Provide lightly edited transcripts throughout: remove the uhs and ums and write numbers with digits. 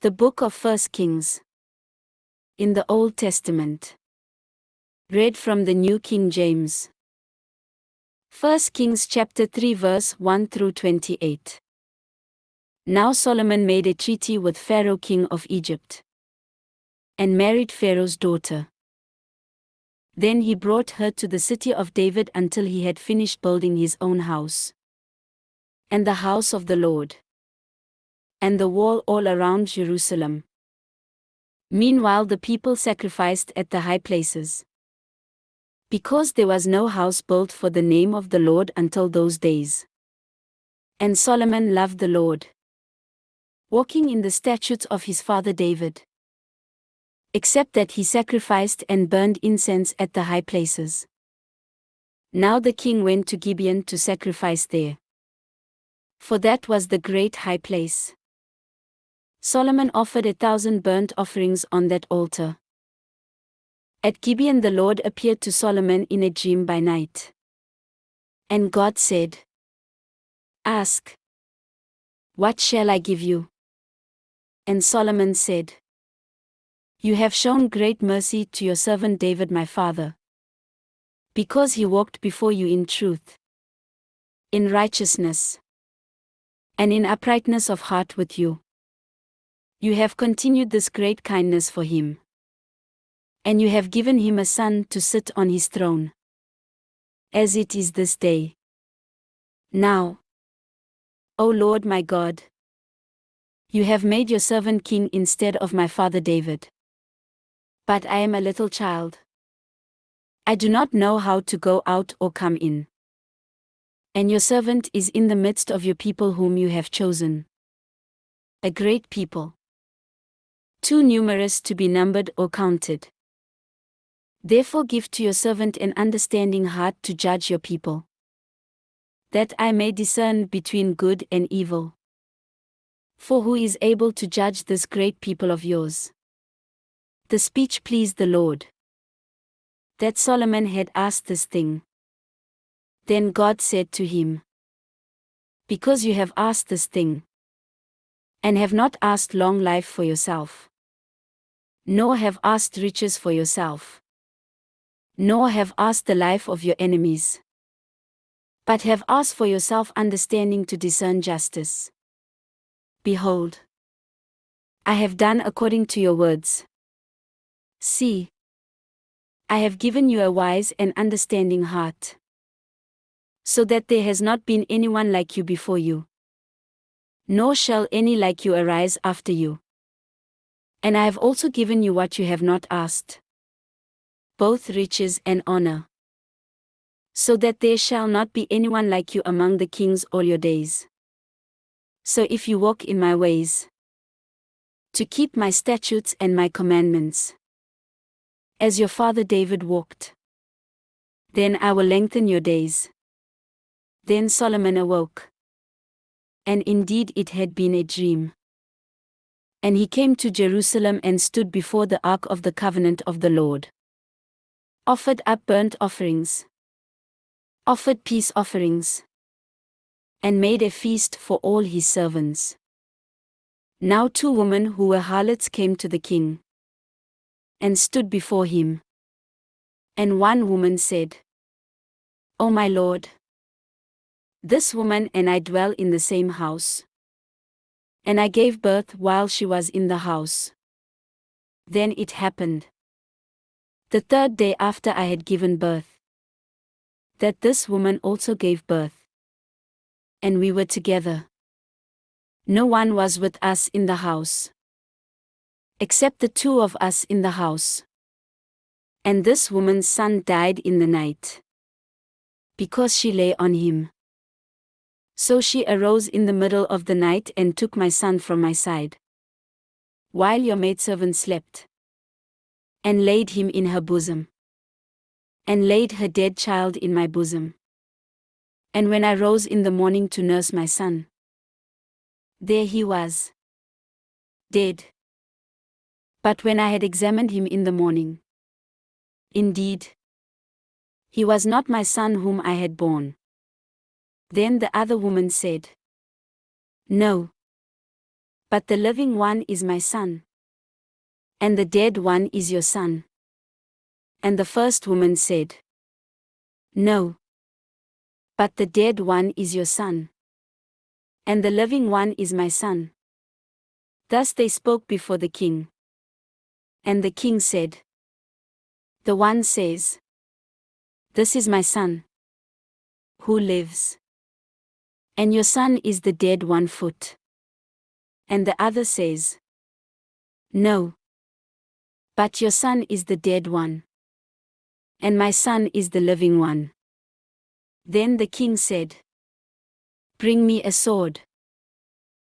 The Book of 1 Kings. In the Old Testament. Read from the New King James. 1 Kings chapter 3 verse 1 through 28. Now Solomon made a treaty with Pharaoh king of Egypt, and married Pharaoh's daughter. Then he brought her to the city of David until he had finished building his own house, and the house of the Lord, and the wall all around Jerusalem. Meanwhile the people sacrificed at the high places, because there was no house built for the name of the Lord until those days. And Solomon loved the Lord, walking in the statutes of his father David, except that he sacrificed and burned incense at the high places. Now the king went to Gibeon to sacrifice there, for that was the great high place. Solomon offered 1,000 burnt offerings on that altar. At Gibeon the Lord appeared to Solomon in a dream by night. And God said, "Ask. What shall I give you?" And Solomon said, "You have shown great mercy to your servant David my father, because he walked before you in truth, in righteousness, and in uprightness of heart with you. You have continued this great kindness for him, and you have given him a son to sit on his throne, as it is this day. Now, O Lord my God, you have made your servant king instead of my father David. But I am a little child. I do not know how to go out or come in. And your servant is in the midst of your people whom you have chosen, a great people, too numerous to be numbered or counted. Therefore give to your servant an understanding heart to judge your people, that I may discern between good and evil. For who is able to judge this great people of yours?" The speech pleased the Lord, that Solomon had asked this thing. Then God said to him, "Because you have asked this thing, and have not asked long life for yourself, nor have asked riches for yourself, nor have asked the life of your enemies, but have asked for yourself understanding to discern justice. Behold, I have done according to your words. See, I have given you a wise and understanding heart, so that there has not been anyone like you before you, nor shall any like you arise after you. And I have also given you what you have not asked, both riches and honor, so that there shall not be anyone like you among the kings all your days. So if you walk in my ways, to keep my statutes and my commandments, as your father David walked, then I will lengthen your days." Then Solomon awoke, and indeed it had been a dream. And he came to Jerusalem and stood before the ark of the covenant of the Lord, offered up burnt offerings, offered peace offerings, and made a feast for all his servants. Now 2 women who were harlots came to the king, and stood before him. And one woman said, "O my lord, this woman and I dwell in the same house, and I gave birth while she was in the house. Then it happened, the 3rd day after I had given birth, that this woman also gave birth. And we were together. No one was with us in the house, except the 2 of us in the house. And this woman's son died in the night, because she lay on him. So she arose in the middle of the night and took my son from my side, while your maidservant slept, and laid him in her bosom, and laid her dead child in my bosom. And when I rose in the morning to nurse my son, there he was, dead. But when I had examined him in the morning, indeed, he was not my son whom I had borne." Then the other woman said, "No, But the living one is my son. And the dead one is your son. And the first woman said, No. But the dead one is your son. And the living one is my son. Thus they spoke before the king. And the king said, The one says, This is my son, who lives. And your son is the dead one foot. And the other says, No. But your son is the dead one. And my son is the living one. Then the king said, Bring me a sword.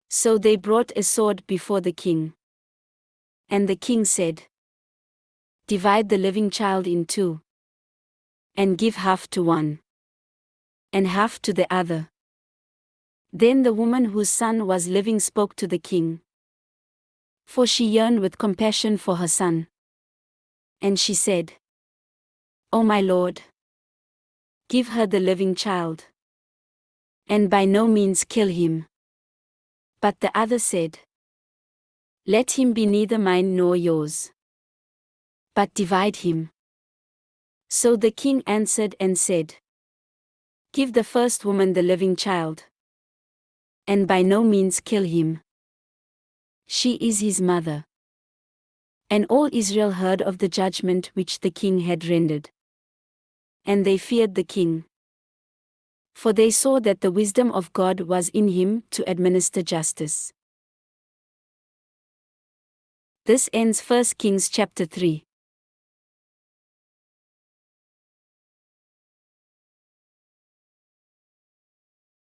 So they brought a sword before the king. And the king said, Divide the living child in two. And give half to one. And half to the other. Then the woman whose son was living spoke to the king. For she yearned with compassion for her son. And she said, O my lord, give her the living child. And by no means kill him. But the other said, Let him be neither mine nor yours. But divide him. So the king answered and said, Give the first woman the living child. And by no means kill him. She is his mother. And all Israel heard of the judgment which the king had rendered. And they feared the king. For they saw that the wisdom of God was in him to administer justice. This ends 1 Kings chapter 3.